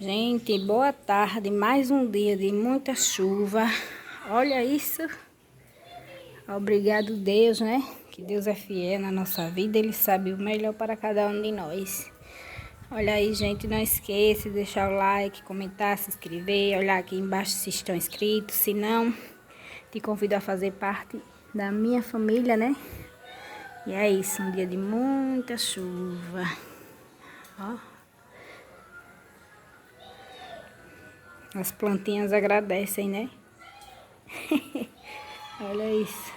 Gente, boa tarde. Mais um dia de muita chuva. Olha isso. Obrigado, Deus, né? Que Deus é fiel na nossa vida. Ele sabe o melhor para cada um de nós. Olha aí, gente. Não esqueça de deixar o like, comentar, se inscrever. Olhar aqui embaixo se estão inscritos. Se não, te convido a fazer parte da minha família, né? E é isso. Um dia de muita chuva. Ó. As plantinhas agradecem, né? Olha isso.